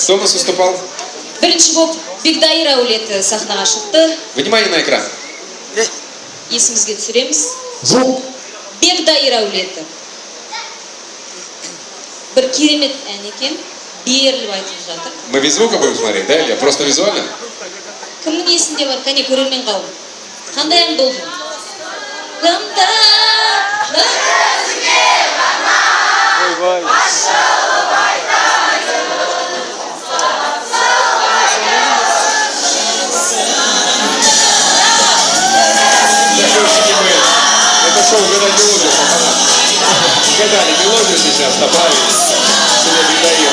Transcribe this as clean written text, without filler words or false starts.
Кто у нас выступал? Бірінші болып Бегдайыр әулеті сахнаға шықты. Внимание на экран. Есімізге түсіреміз. Звук. Бегдайыр әулеті. Бір керемет ән екен. Беріліп айтылып жатыр. Мы без звука будем смотреть, да, или просто визуально? Кімнің есінде бар? Кәне көрермен қауым. Қандай ән болды? Қымда, өзіңе ғана, ашылып айтайын. Это шоу «Угадай мелодию», пацаны. Угадали мелодию сейчас, добавили. Сегодня Бегдайыр.